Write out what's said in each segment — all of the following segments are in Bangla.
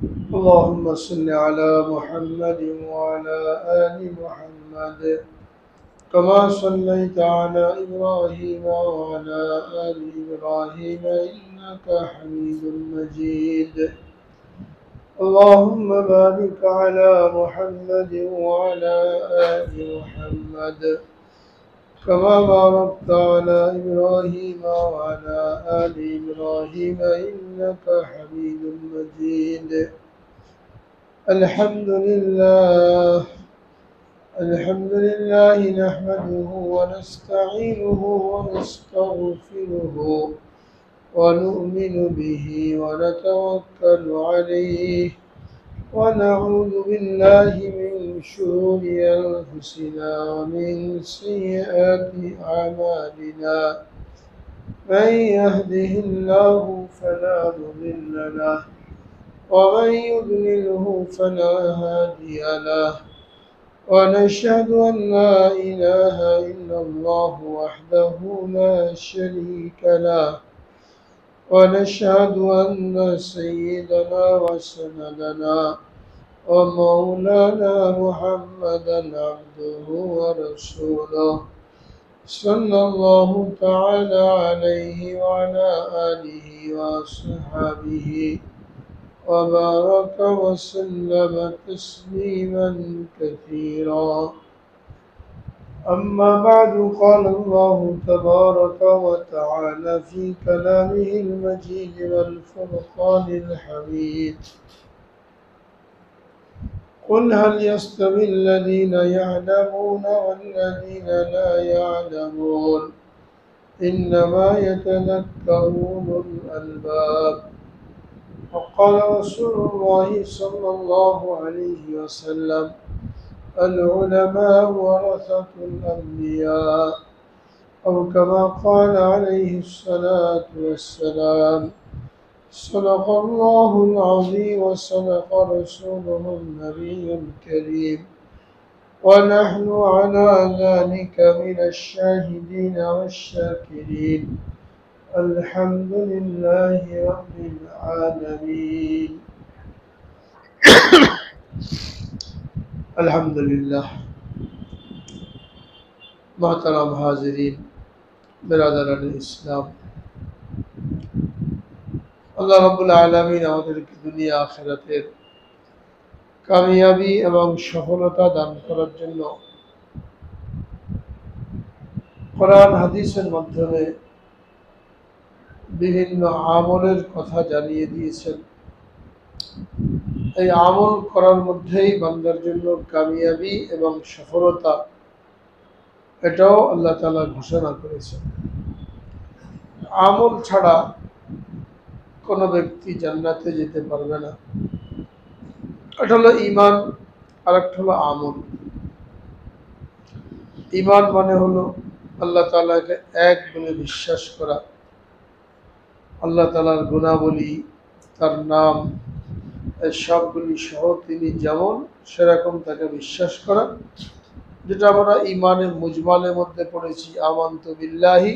اللهم صل على محمد وعلى آل محمد كما صليت على إبراهيم وعلى آل إبراهيم إنك حميد مجيد. اللهم بارك على محمد وعلى آل محمد كما باركت على إبراهيم وعلى آل إبراهيم إنك حميد مجيد. الحمد لله نحمده ونستعينه ونستغفره ونؤمن به ونتوكل عليه ونعوذ بالله من شرور أنفسنا ومن سيئات أعمالنا. من يهده الله فلا مضل له ومن يضلله فلا هادي له. ونشهد أن لا إله إلا الله وحده لا شريك له. ونشهد أن سيدنا وسندنا ومولانا محمدا عبده ورسوله صلى الله تعالى عليه وعلى آله وصحبه وبارك وسلم تسليما كثيرا. أما بعد، قال الله تبارك وتعالى في كلامه المجيد والفرقان الحميد: قل هل يستوي الذين يعلمون والذين لا يعلمون إنما يتذكر أولو الألباب. وقال رسول الله صلى الله عليه وسلم: العلماء ورثة الأنبياء، أو كما قال عليه الصلاة والسلام. صدق الله العظيم وصدق رسوله النبي الكريم، ونحن على ذلك من الشاهدين والشاكرين. الحمد لله رب العالمين. अल्हम्दुलिल्लाह। मोहतरम हाज़रीन, बिरादरान इस्लाम, আল্লাহ রাব্বুল আলামিন আমাদেরকে দুনিয়া আখিরাতের কামিয়াবি এবং সফলতা দান করার জন্য কোরআন হাদিসের মাধ্যমে বিভিন্ন আমলের কথা জানিয়ে দিয়েছেন। এই আমল করার মধ্যেই বান্দার জন্য কামিয়াবি এবং সফলতা, এটাও আল্লাহ তাআলা ঘোষণা করেছেন। আমল ছাড়া কোনো ব্যক্তি জান্নাতে যেতে পারবে না। এটা হলো ঈমান, আর একটা হলো আমল। ঈমান মানে হলো আল্লাহ তাআলাকে এক বলে বিশ্বাস করা, আল্লাহ তাআলার গুণাবলী, তার নাম, সবগুলি সহ তিনি যেমন সেরকম তাকে বিশ্বাস করা, যেটা আমরা ঈমানের মুজমালের মধ্যে পড়েছি, আমানতু বিল্লাহি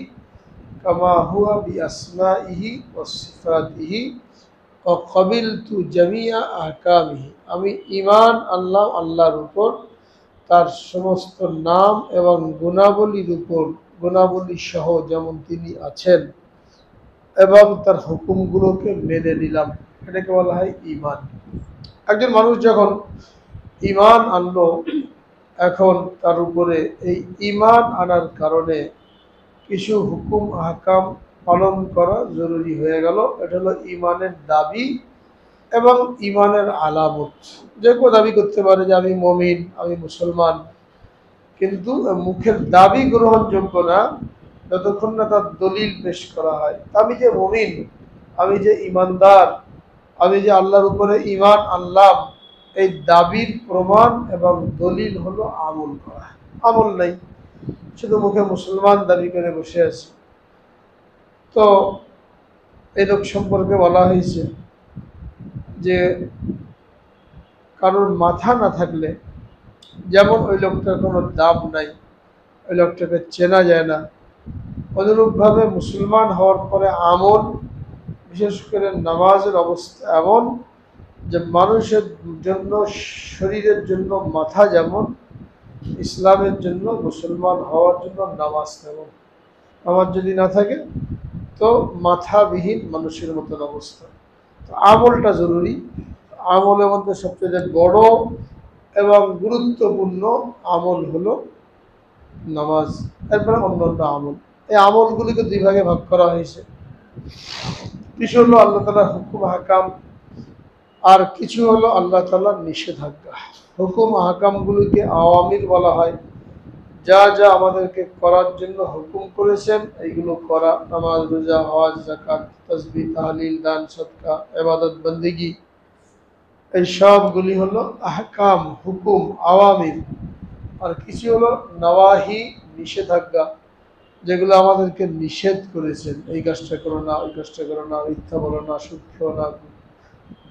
কামা হুয়া বিআসমাইহি ওয়া সিফাতিহি ওয়া ক্বাবিলতু জামিআ আহকামিহি। আমি ঈমান আনলাম আল্লাহর উপর, তার সমস্ত নাম এবং গুণাবলীর উপর, গুণাবলী সহ যেমন তিনি আছেন, এবং তার হুকুমগুলোকে মেনে নিলাম। এটাকে বলা হয় ঈমান। একজন মানুষ যখন ঈমান আনলো, এখন তার উপরে এই ঈমান আনার কারণে কিছু হুকুম আহকাম পালন করা জরুরি হয়ে গেল। এটা হলো ঈমানের দাবি এবং ঈমানের আলামত। যে কেউ দাবি করতে পারে যে আমি মুমিন, আমি মুসলমান, কিন্তু মুখের দাবি গ্রহণযোগ্য না যতক্ষণ না তার দলিল পেশ করা হয়। আমি যে মুমিন, আমি যে ঈমানদার, আমি যে আল্লাহর উপরে ঈমান আনলাম, এই দাবির প্রমাণ এবং দলিল হলো আমল করা। আমল নাই, শুধু মুখে মুসলমান দাবি করে বসে আছে। তো এই লোক সম্পর্কে বলা হয়েছে যে কারোর মাথা না থাকলে যেমন ওই লোকটার কোনো দাম নাই, ওই লোকটাকে চেনা যায় না, অনুরূপভাবে মুসলমান হওয়ার পরে আমল, বিশেষ করে নামাজের অবস্থা এমন যে মানুষের জন্য, শরীরের জন্য মাথা যেমন, ইসলামের জন্য, মুসলমান হওয়ার জন্য নামাজ তেমন। নামাজ যদি না থাকে তো মাথাবিহীন মানুষের মতন অবস্থা। তো আমলটা জরুরি। আমলের মধ্যে সবচেয়ে বড় এবং গুরুত্বপূর্ণ আমল হলো নামাজ। এরপরে অন্যান্য আমল। এই আমলগুলিকে দুই ভাগে ভাগ করা হয়েছে। কিছু হলো আল্লাহ তাআলার হুকুম হাকাম, আর কিছু হলো আল্লাহ তাআলার নিষেধাজ্ঞা। হুকুম হাকামগুলিকে আওয়ামির বলা হয়, যা যা আমাদেরকে করার জন্য হুকুম করেছেন এইগুলো করা, নামাজ, রোজা, হজ, যাকাত, তাসবিহ, তাহলিল, দান, সদকা, ইবাদত, বন্দেগী, এই সবগুলি হলো আহকাম, হুকুম, আওয়ামির। আর কিছু হলো নওয়াহি, নিষেধাজ্ঞা, যেগুলো আমাদেরকে নিষেধ করেছেন, এই কাজটা করো না, ওই কাজটা করো না, মিথ্যা বলো না, সুদ খেও না,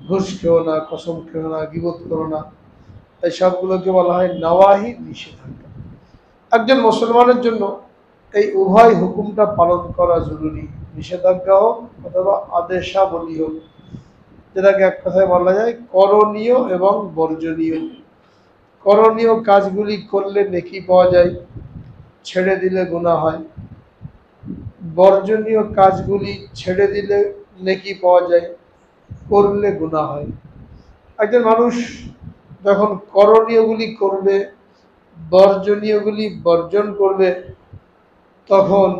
ঘুষ খেও না, কসম খেও না, গীবত করো না, এই সবগুলোকে বলা হয় নওয়াহি, নিষেধাজ্ঞা। একজন মুসলমানের জন্য এই উভয় হুকুমটা পালন করা জরুরি, নিষেধাজ্ঞা হোক অথবা আদেশাবলী হোক, যেটাকে এক কথায় বলা যায় করণীয় এবং বর্জনীয়। করণীয় কাজগুলি করলে নেকি পাওয়া যায়, ছেড়ে দিলে গুনাহ হয়। বর্জনীয় কাজগুলি ছেড়ে দিলে নেকি পাওয়া যায়, করলে গুনাহ হয়। একজন মানুষ যখন করণীয়গুলি করবে, বর্জনীয়গুলি বর্জন করবে, তখন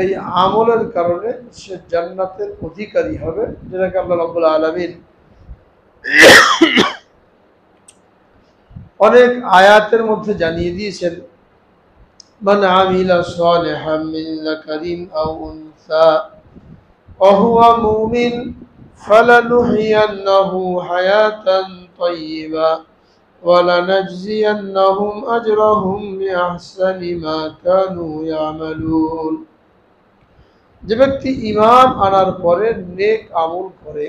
এই আমলের কারণে সে জান্নাতের অধিকারী হবে, যেটাকে আল্লাহ রাব্বুল আলামিন অনেক আয়াতের মধ্যে জানিয়ে দিয়েছেন। মান আমিলা সালিহাম মিন যাকারিন আও উনসা ওয়া হুয়া মুমিন ফালানুহইয়ান্নাহু হায়াতান তাইয়্যিবা ওয়া লানাজজিয়ান্নাহুম আজরাহুম বিআহসানি মা কানু ইয়ামালুন। যে ব্যক্তি ঈমান আনার পরে নেক আমল করে,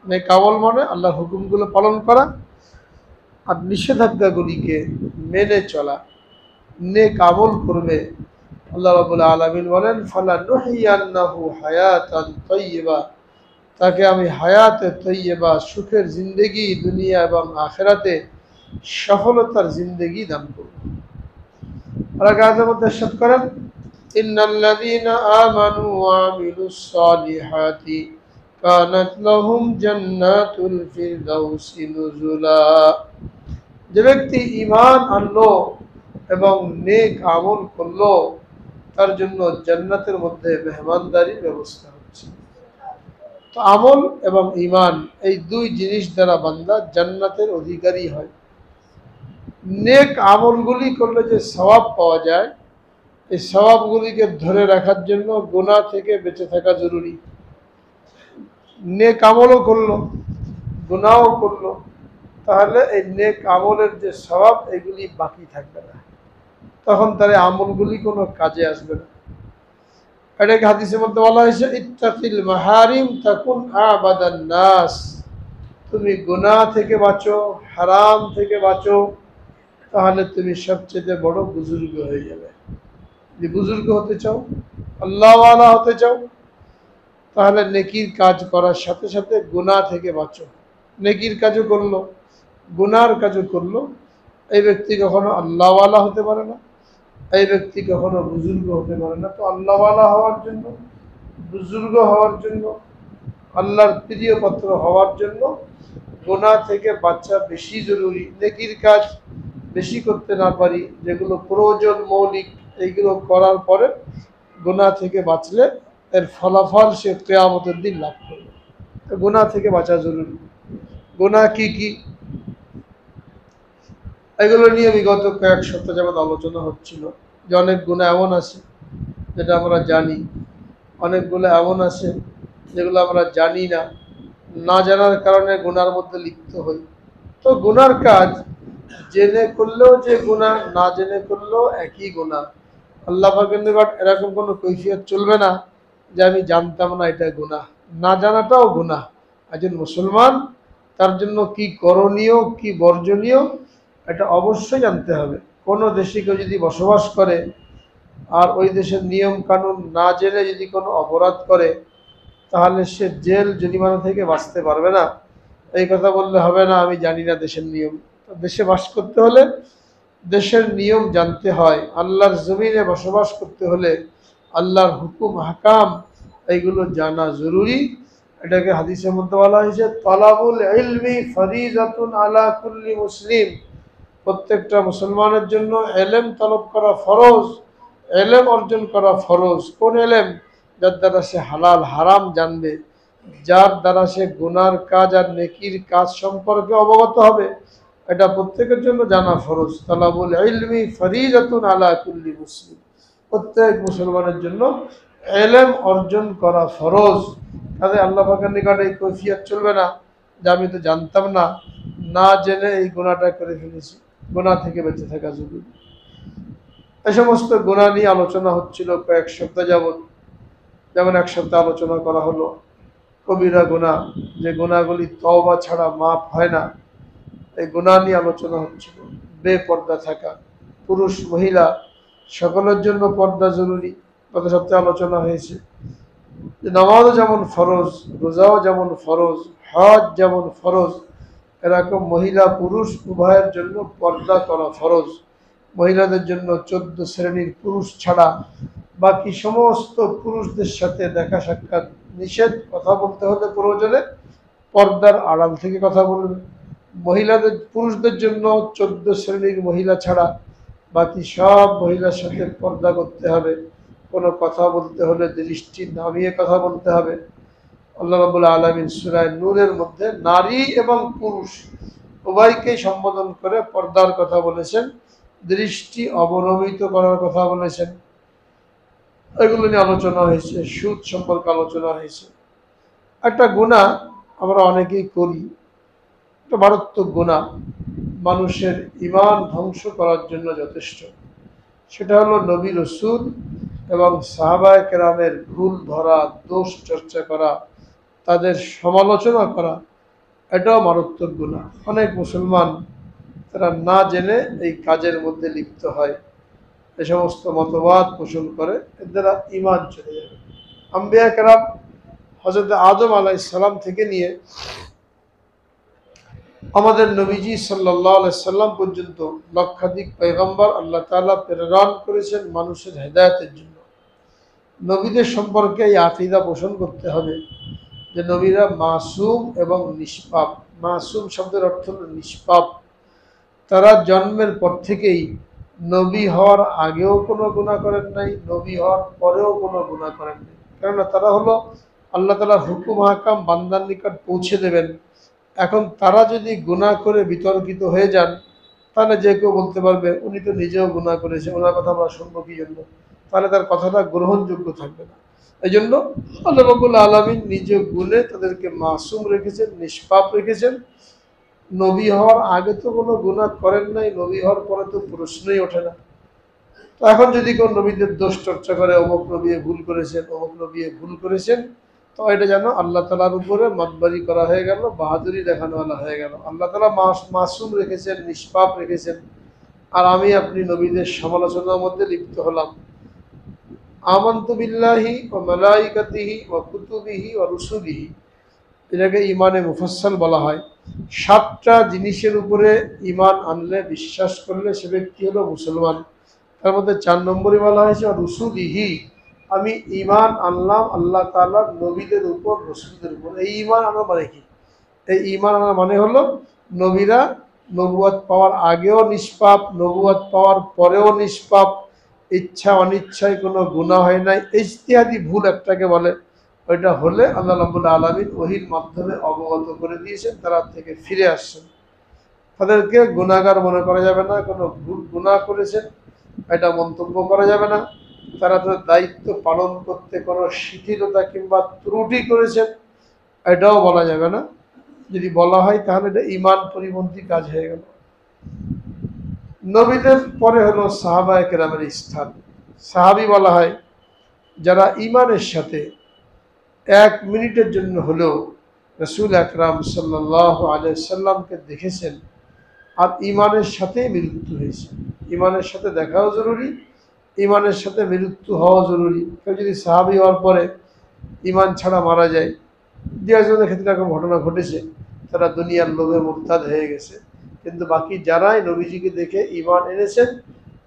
নেক আমল মানে আল্লাহর হুকুমগুলো পালন করা আর নিষেধাজ্ঞাগুলিকে মেনে চলা, নেক আমল করবে, আল্লাহ রাব্বুল আলামিন বলেন ফালানুহইয়ান্নাহু হায়াতান তাইয়্যিবা, তাকে আমি হায়াতে তাইয়্যিবা, সুখের জিন্দেগি, দুনিয়া এবং আখিরাতে সফলতার জিন্দেগি দান করব। আর আয়াতের মধ্যে ইরশাদ করেন ইন্নাল্লাযীনা আমানু ওয়া আমিলুস সালিহাতি কানাত লাহুম জান্নাতুল ফিরদাউসি নুজুলা। যে ব্যক্তি ঈমান আনলো এবং নেক আমল করলো, তার জন্য জান্নাতের মধ্যে মেহমানদারির ব্যবস্থা হচ্ছে। তো আমল এবং ঈমান এই দুই জিনিস দ্বারা বান্দা জান্নাতের অধিকারী হয়। নেক আমলগুলি করলে যে সওয়াব পাওয়া যায়, এই সওয়াবগুলিকে ধরে রাখার জন্য গুনাহ থেকে বেঁচে থাকা জরুরি। নেক আমলও করলো, গুনাহও করলো, তাহলে এই নেক আমলের যে সওয়াব এগুলি বাকি থাকবে না, তখন তার আমলগুলি কোনো কাজে আসবে না। এটাকে হাদিসের মধ্যে বলা হয়েছে ইত্তাকিল মাহারিম তাকুন আবাদান নাস। তুমি গুনাহ থেকে বাঁচো, হারাম থেকে বাঁচো, তাহলে তুমি সবচেয়ে বড় বুজুর্গ হয়ে যাবে। যদি বুজুর্গ হতে চাও, আল্লাহওয়ালা হতে চাও, তাহলে নেকির কাজ করার সাথে সাথে গুনাহ থেকে বাঁচো। নেকির কাজও করলো, গুনাহর কাজও করলো, এই ব্যক্তি কখনো আল্লাহওয়ালা হতে পারে না, এই ব্যক্তি কখনো বুজুর্গ হতে পারে না। তো আল্লাহওয়ালা হওয়ার জন্য, বুজুর্গ হওয়ার জন্য, আল্লাহর প্রিয় পাত্র হওয়ার জন্য গুনাহ থেকে বাঁচা বেশি জরুরি। নেকির কাজ বেশি করতে না পারি, যেগুলো প্রয়োজন মৌলিক, এইগুলো করার পরে গুনাহ থেকে বাঁচলে এর ফলাফল সে কিয়ামতের দিন লাভ করবে। তো গুনাহ থেকে বাঁচা জরুরি। গুনাহ কি কি, এগুলো নিয়ে বিগত কয়েক সপ্তাহ যেমন আলোচনা হচ্ছিল যে অনেক গুনাহ এমন আছে যেটা আমরা জানি, অনেকগুলো এমন আছে যেগুলো আমরা জানি না, না জানার কারণে গুনার মধ্যে লিপ্ত হই। তো গুনার কাজ জেনে করলেও যে গুনাহ, না জেনে করলেও একই গুনাহ। আল্লাহ পাকের নিকট এরকম কোনো কৈফিয়ত চলবে না যে আমি জানতাম না এটা গুনাহ, না জানাটাও গুনাহ। একজন মুসলমান তার জন্য কি করণীয়, কি বর্জনীয়, এটা অবশ্যই জানতে হবে। কোনো দেশে কেউ যদি বসবাস করে আর ওই দেশের নিয়ম কানুন না জেনে যদি কোনো অপরাধ করে, তাহলে সে জেল জরিমানা থেকে বাঁচতে পারবে না। এই কথা বললে হবে না আমি জানি না দেশের নিয়ম। দেশে বাস করতে হলে দেশের নিয়ম জানতে হয়। আল্লাহর জমিনে বসবাস করতে হলে আল্লাহর হুকুম হাকাম এইগুলো জানা জরুরি। এটাকে হাদিসের মধ্যে বলা হয়েছে তালাবুল ইলমি ফরিজাতুন আলা কুল্লি মুসলিম। প্রত্যেকটা মুসলমানের জন্য এলেম তলব করা ফরজ, এলেম অর্জন করা ফরজ। কোন এলেম? যার দ্বারা সে হালাল হারাম জানবে, যার দ্বারা সে গুনার কাজ আর নেকির কাজ সম্পর্কে অবগত হবে, এটা প্রত্যেকের জন্য জানা ফরজ। তালাবুল ইলমি ফরিজাতুন আলা কুল্লি মুসলিম, প্রত্যেক মুসলমানের জন্য এলেম অর্জন করা ফরজ। তাহলে আল্লাহ পাকের নিকটে এই কৈফিয়ত চলবে না যে আমি তো জানতাম না, না জেনে এই গুনাহটা করে ফেলেছি। গুনাহ থেকে বেঁচে থাকা জরুরি। এই সমস্ত গুনাহ নিয়ে আলোচনা হচ্ছিল কয়েক সপ্তাহ যাবৎ। যেমন এক সপ্তাহ আলোচনা করা হলো কবিরা গুনাহ, যে গুনাহগুলি তওবা ছাড়া মাফ হয় না, এই গুনাহ নিয়ে আলোচনা হচ্ছিল। বেপর্দা থাকা, পুরুষ মহিলা সকলের জন্য পর্দা জরুরি। গত সপ্তাহে আলোচনা হয়েছে যে নামাজও যেমন ফরজ, রোজাও যেমন ফরজ, হজ যেমন ফরজ, এরকম মহিলা পুরুষ উভয়ের জন্য পর্দা করা ফরজ। মহিলাদের জন্য 14 শ্রেণীর পুরুষ ছাড়া বাকি সমস্ত পুরুষদের সাথে দেখা সাক্ষাৎ নিষেধ। কথা বলতে হলে প্রয়োজনে পর্দার আড়াল থেকে কথা বলবে। মহিলাদের পুরুষদের জন্য 14 শ্রেণীর মহিলা ছাড়া বাকি সব মহিলার সাথে পর্দা করতে হবে। কোনো কথা বলতে হলে দৃষ্টি নামিয়ে কথা বলতে হবে। আল্লাহ রাব্বুল আলামিন সূরা নূরের মধ্যে নারী এবং পুরুষ উভয়কেই সম্বোধন করে পর্দার কথা বলেছেন, দৃষ্টি অবনমিত করার কথা বলেছেন। এগুলো নিয়ে আলোচনা হয়েছে। সুদ সম্পর্কে আলোচনা হয়েছে। একটা গুনাহ আমরা অনেকেই করি, একটা মারাত্মক গুনাহ, মানুষের ঈমান ধ্বংস করার জন্য যথেষ্ট। সেটা হলো নবী রাসূল এবং সাহাবায়ে কেরামের ভুল ধরা, দোষ চর্চা করা, তাদের সমালোচনা করা, এটাও মারাত্মক গুনাহ। অনেক মুসলমান তারা না জেনে এই কাজের মধ্যে লিপ্ত হয়, এ সমস্ত মতবাদ পোষণ করে, এর দ্বারা ঈমান চলে যাবে। আম্বিয়া কেরাম হযরত আদম আলাইহিস সালাম থেকে নিয়ে আমাদের নবীজি সাল্লাল্লাহু আলাইহি সাল্লাম পর্যন্ত লক্ষাধিক পয়গম্বর আল্লাহ তাআলা প্রেরণ করেছেন মানুষের হেদায়েতের জন্য। নবীদের সম্পর্কে এই আকীদা পোষণ করতে হবে যে নবীরা মাসুম এবং নিষ্পাপ। মাসুম শব্দের অর্থ হল নিষ্পাপ। তারা জন্মের পর থেকেই নবী হওয়ার আগেও কোনো গুনাহ করেন নাই, নবী হওয়ার পরেও কোনো গুনাহ করেন নাই। কেননা তারা হলো আল্লাহ তাআলার হুকুম হাকাম বান্দার নিকট পৌঁছে দেবেন। এখন তারা যদি গুনাহ করে বিতর্কিত হয়ে যান, তাহলে যে কেউ বলতে পারবে উনি তো নিজেও গুনাহ করেছে, ওনার কথা আমরা শুনবো কি জন্য? তাহলে তার কথাটা গ্রহণযোগ্য থাকবে না। এই জন্য আল্লাহ রাব্বুল আলামিন নিজ গুণে তাদেরকে মাসুম রেখেছেন, নিষ্পাপ রেখেছেন। নবী হওয়ার আগে তো কোনো গুনাহ করেন নাই, নবী হওয়ার পরে তো প্রশ্নই ওঠে না। তো এখন যদি কোন নবীদের দোষ চর্চা করে অমুক নবী ভুল করেছেন, অমুক নবী ভুল করেছেন, তো এটা যেন আল্লাহ তাআলার উপরে মাতবারি করা হয়ে গেল, বাহাদুরি দেখানোওয়ালা হয়ে গেল। আল্লাহ তাআলা মাসুম রেখেছেন, নিষ্পাপ রেখেছেন, আর আমি আপনি নবীদের সমালোচনার মধ্যে লিপ্ত হলাম। আমানতু বিল্লাহি ওয়া মালাইকাতিহি ওয়া কুতুবিহি ওয়া রুসুলিহি, এটাকে ইমানে মুফাসসাল বলা হয়। 7টা জিনিসের উপরে ইমান আনলে, বিশ্বাস করলে সে ব্যক্তি হলো মুসলমান। তার মধ্যে 4 নম্বরই বলা হয়েছে রুসুলিহি, আমি ইমান আনলাম আল্লাহ তাআলার নবীদের উপর, রসুলদের উপর। এই ইমান আনা মানে কি? এই ইমান আনা মানে হলো নবীরা নবুয়ত পাওয়ার আগেও নিষ্পাপ, নবুয়ত পাওয়ার পরেও নিষ্পাপ, ইচ্ছা অনিচ্ছায় কোনো গুনাহ হয় নাই। ইজতিহাদি ভুল একটাকে বলে, ওইটা হলে আল্লাহ রাব্বুল আলামিন ওহীর মাধ্যমে অবগত করে দিয়েছেন, তারা থেকে ফিরে আসছেন। তাদেরকে গুনাহগার মনে করা যাবে না। কোনো ভুল গুনাহ করেছেন এটা মন্তব্য করা যাবে না। তারা তাদের দায়িত্ব পালন করতে কোনো শিথিলতা কিংবা ত্রুটি করেছেন এটাও বলা যাবে না। যদি বলা হয় তাহলে এটা ঈমান পরিপন্থী কাজ হয়ে গেল। নবীদের পরে হলো সাহাবায়ে কেরামের স্থান। সাহাবী বলা হয় যারা ঈমানের সাথে 1 মিনিটের জন্য হলেও রাসূল আকরাম সাল্লাল্লাহু আলাইহি সাল্লামকে দেখেছেন আর ঈমানের সাথে মৃত্যু হয়েছে। ঈমানের সাথে দেখাও জরুরি, ঈমানের সাথে মৃত্যু হওয়া জরুরি। কেউ যদি সাহাবী হওয়ার পরে ইমান ছাড়া মারা যায়। দু একজনের ক্ষেত্রে এরকম ঘটনা ঘটেছে, তারা দুনিয়ার লোভে মুরতাদ হয়ে গেছে। কিন্তু বাকি যারাই নবীজিকে দেখে ইমান এনেছেন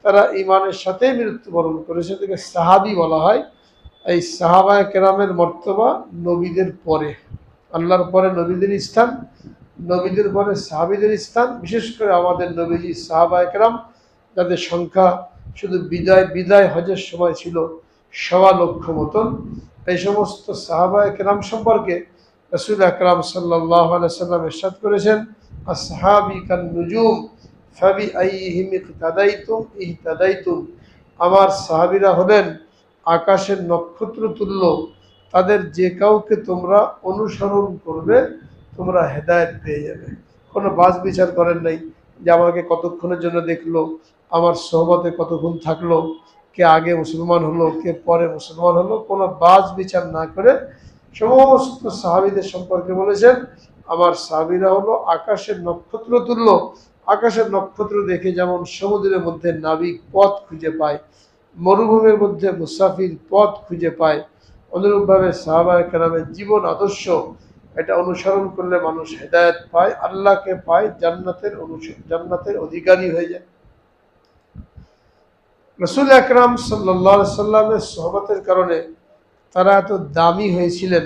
তারা ইমানের সাথেই মৃত্যুবরণ করেছে, তাদেরকে সাহাবি বলা হয়। এই সাহাবায়ে কেরামের মর্তবা নবীদের পরে, আল্লাহর পরে নবীদের স্থান, নবীদের পরে সাহাবিদের স্থান। বিশেষ করে আমাদের নবীজি সাহাবায়ে কেরাম, যাদের সংখ্যা শুধু বিদায় হজের সময় ছিল ১.৫ লক্ষ মতন। এই সমস্ত সাহাবায়ে কেরাম সম্পর্কে রাসূল আকরাম সাল্লাল্লাহু আলাইহি সাল্লাম ইরশাদ করেছেন, আসহাবি কান নুজুম ফাবিআইহিম ইকতাদাইতুম ইহতাদাইতুম। আমার সাহাবীরা হলেন আকাশের নক্ষত্র তুল্য, তাদের যে কাউকে তোমরা অনুসরণ করবে তোমরা হেদায়েত পেয়ে যাবে। কোনো বাছ বিচার করেন নাই যে আমাকে কতক্ষণের জন্য দেখলো, আমার সোহবতে কতক্ষণ থাকলো, কে আগে মুসলমান হলো কে পরে মুসলমান হলো, কোনো বাছ বিচার না করে সমস্ত সাহাবীদের সম্পর্কে বলেছেন আমার সাহাবীরা হলো আকাশের নক্ষত্র তুল্য। আকাশের নক্ষত্র দেখে যেমন সমুদ্রের মধ্যে নাবিক পথ খুঁজে পায়, মরুভূমির মধ্যে মুসাফির পথ খুঁজে পায়, অনুরূপভাবে সাহাবায়ে কেরামের জীবন আদর্শ এটা অনুসরণ করলে মানুষ হেদায়েত পায়, আল্লাহকে পায়, জান্নাতের অধিকারী হয়ে যায়। রাসূল আকরাম সাল্লাল্লাহু আলাইহি সাল্লামের সোহবতের কারণে তারা এত দামি হয়েছিলেন,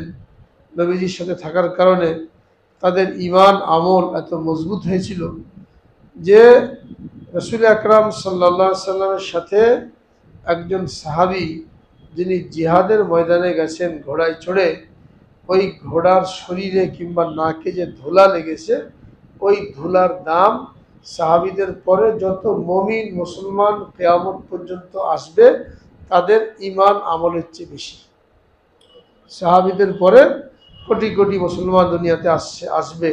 নবীজির সাথে থাকার কারণে তাদের ঈমান আমল এত মজবুত হয়েছিল যে রাসূল আকরাম সাল্লাল্লাহু আলাইহি সাল্লামের সাথে একজন সাহাবী যিনি জিহাদের ময়দানে গেছেন ঘোড়ায় চড়ে, ওই ঘোড়ার শরীরে কিংবা নাকে যে ধুলা লেগেছে ওই ধুলার দাম সাহাবীদের পরে যত মুমিন মুসলমান কিয়ামত পর্যন্ত আসবে তাদের ঈমান আমলের চেয়ে বেশি। সাহাবীদের পরে কোটি কোটি মুসলমান দুনিয়াতে আসবে,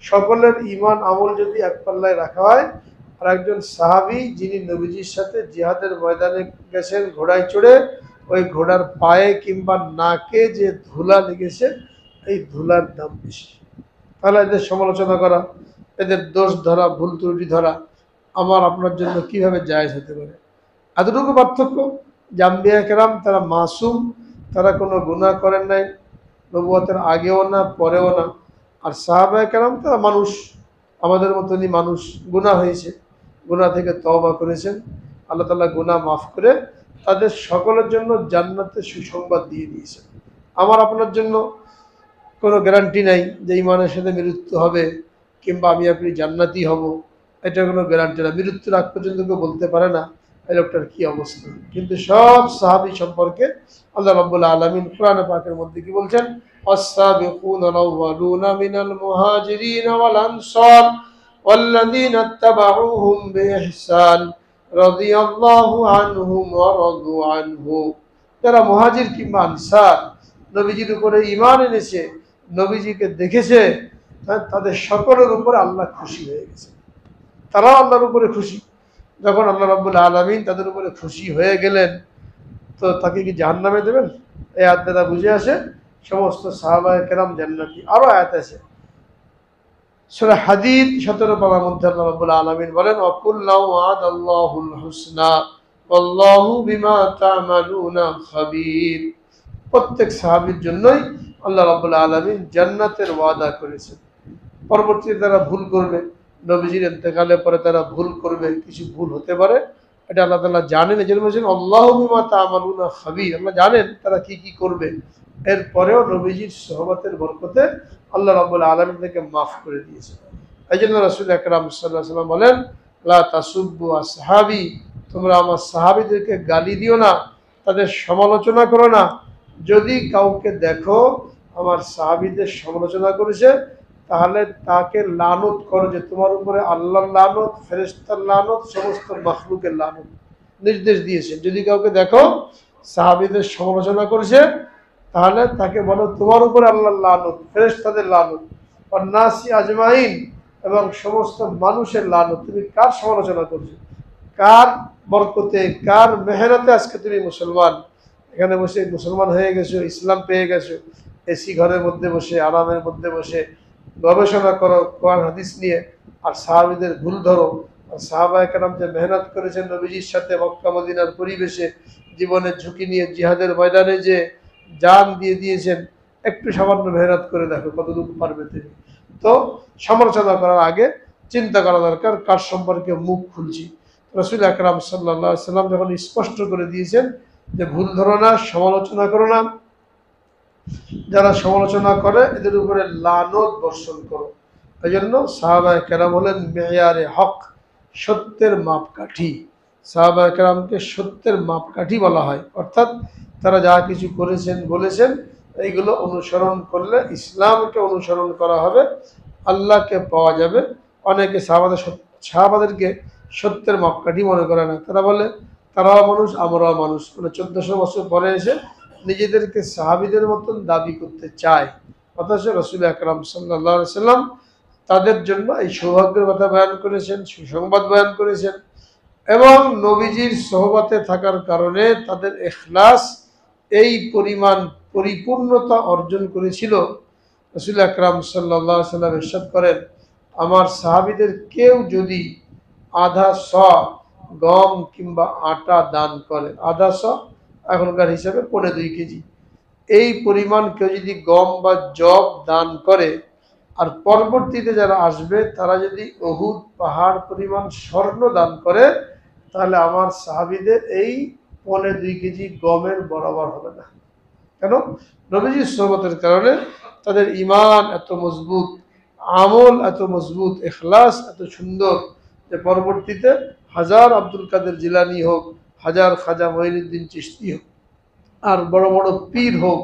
সকলের ঈমান আমল যদি এক পাল্লায় রাখা হয়, আর একজন সাহাবী যিনি নবীজির সাথে জিহাদের ময়দানে গেছেন ঘোড়ায় চড়ে, ওই ঘোড়ার পায়ে কিংবা নাকে যে ধুলা লেগেছে এই ধুলার দাম বেশি। তাহলে এদের সমালোচনা করা, এদের দোষ ধরা, ভুল ত্রুটি ধরা আমার আপনার জন্য কিভাবে জায়েজ হতে পারে? এতটুকু পার্থক্য যে আম্বিয়া কেরাম তারা মাসুম, তারা কোনো গুনাহ করেন নাই, নবুয়তের আগেও না পরেও না। আর সাহাবায়ে কেরাম তারা মানুষ, আমাদের মতনই মানুষ, গুনাহ হয়েছে, গুনাহ থেকে তওবা করেছেন, আল্লাহ তাআলা গুনাহ মাফ করে তাদের সকলের জন্য জান্নাতের সুসংবাদ দিয়ে দিয়েছেন। আমার আপনার জন্য কোনো গ্যারান্টি নাই যে ঈমানের সাথে মৃত্যু হবে কিংবা আমি আপনি জান্নাতি হব, এটা কোনো গ্যারান্টি না। মৃত্যুর আগ পর্যন্ত কেউ বলতে পারে না এই লোকটার কী অবস্থা। কিন্তু সব সাহাবী সম্পর্কে আল্লাহ রাব্বুল আলামিন কোরআনে পাকের মধ্যে কি বলছেন, ওয়াস-সাবিকুনাল আউওয়ালুনা মিনাল মুহাজিরিন ওয়াল আনসার ওয়াল্লাযীনা ইত্তাবাউহুম বিইহসান রাদিয়াল্লাহু আনহুম ওয়া রাদু আনহু। যারা মুহাজির কিংবা আনসার নবীজির উপরে ঈমান এনেছে, নবীজিকে দেখেছে, তাদের সকলের উপরে আল্লাহ খুশি হয়ে গেছে, তারাও আল্লাহর উপরে খুশি। যখন আল্লাহ রাব্বুল আলামিন তাদের উপরে খুশি হয়ে গেলেন তো তাকে কি জাহান্নামে দেবেন? এই আয়াত দ্বারা বুঝে আসে সমস্ত সাহাবায়ে কেরাম জান্নাতি। আরো আয়াত আছে সূরা হাদীদ ১৭ পারার মধ্যে আল্লাহ রাব্বুল আলামিন বলেন, ওয়াকুল্লাহু ওয়া'আদাল্লাহুল হুসনা ওয়াল্লাহু বিমা তা'মালুনা খাবীর। প্রত্যেক সাহাবীর জন্যই আল্লাহ রাব্বুল আলামিন জান্নাতের ওয়াদা করেছেন। পরবর্তীতে তারা ভুল করবে, নবীজির ইন্তেকালের পরে তারা ভুল করবে, কিছু ভুল হতে পারে, এটা আল্লাহ তাআলা জানেন। এজন্য বলেছেন আল্লাহু বিমা তা'মালুনা খাবীর, আল্লাহ জানেন তারা কি কি করবে। এরপরেও নবীজির সোহবতের বরকতে আল্লাহ রাব্বুল আলামিন থেকে মাফ করে দিয়েছেন। এই জন্য রাসূল আকরাম সাল্লাল্লাহু আলাইহি ওয়াসাল্লাম বলেন, লা তাসুব্বু আসহাবি, তোমরা আমার সাহাবীদেরকে গালি দিও না, তাদের সমালোচনা করো না। যদি কাউকে দেখো আমার সাহাবীদের সমালোচনা করেছে তাহলে তাকে লানত করো, যে তোমার উপরে আল্লাহর লানত, ফেরেশতার লানত, সমস্ত মাখলুকের লানত নির্দেশ দিয়েছেন। যদি কাউকে দেখো সাহাবীদের সমালোচনা করেছে তাহলে তাকে বলো তোমার উপরে আল্লাহর লানত, ফেরেশতাদের লানত, ওয়ান্নাসি আজমাইন, এবং সমস্ত মানুষের লানত। তুমি কার সমালোচনা করছো? কার বরকতে, কার মেহনতে আজকে তুমি মুসলমান, এখানে বসে মুসলমান হয়ে গেছো, ইসলাম পেয়ে গেছো। এসি ঘরের মধ্যে বসে, আরামের মধ্যে বসে গবেষণা করো কোরআন হাদিস নিয়ে, আর সাহাবীদের ভুল ধরো। আর সাহাবায়ে কেরাম যে মেহনত করেছেন নবীজির সাথে মক্কা মদিনার পরিবেশে, জীবনের ঝুঁকি নিয়ে জিহাদের ময়দানে যে জান দিয়ে দিয়েছেন, একটু সামান্য মেহনত করে দেখো কতটুকু পারবে তিনি। তো সমালোচনা করার আগে চিন্তা করা দরকার কার সম্পর্কে মুখ খুলছি। রাসূল আকরাম সাল্লাল্লাহু আলাইহি সাল্লাম যখন স্পষ্ট করে দিয়েছেন যে ভুল ধরো না, সমালোচনা করো না, যারা সমালোচনা করে এদের উপরে লানত বর্ষণ করো। এই জন্য সাহাবায়ে কেরাম হলেন মেয়ারে হক, সত্যের মাপকাঠি। সাহাবায়ে কেরামকে সত্যের মাপকাঠি বলা হয়, অর্থাৎ তারা যা কিছু করেছেন বলেছেন এইগুলো অনুসরণ করলে ইসলামকে অনুসরণ করা হবে, আল্লাহকে পাওয়া যাবে। অনেকে সাহাবাদেরকে সত্যের মাপকাঠি মনে করে না, তারা বলে তারাও মানুষ আমরাও মানুষ, মানে 1400 বছর পরে এসে নিজেদেরকে সাহাবীদের মতন দাবি করতে চায়। অথচ রাসূল আকরাম সাল্লাল্লাহু আলাইহি সাল্লাম তাদের জন্য এই সৌভাগ্যের কথা বয়ান করেছেন, সুসংবাদ বয়ান করেছেন, এবং নবীজির সোহবতে থাকার কারণে তাদের ইখলাস এই পরিমাণ পরিপূর্ণতা অর্জন করেছিল। রাসূল আকরাম সাল্লাল্লাহু আলাইহি সাল্লাম ইরশাদ করেন, আমার সাহাবীদের কেউ যদি আধা শ গম কিংবা আটা দান করে, আধা শ এখনকার হিসাবে 2.5 কেজি, এই পরিমাণ কেউ যদি গম বা জব দান করে, আর পরবর্তীতে যারা আসবে তারা যদি উহুদ পাহাড় পরিমাণ স্বর্ণ দান করে, তাহলে আমার সাহাবীদের এই 2.5 কেজি গমের বরাবর হবে না। কেন? নবীজির সোহবতের কারণে তাদের ঈমান এত মজবুত, আমল এত মজবুত, ইখলাস এত সুন্দর যে পরবর্তীতে হাজার আব্দুল কাদের জিলানী হোক, হাজার খাজা মঈনুদ্দিন চিশতি হোক, আর বড় বড় পীর হোক,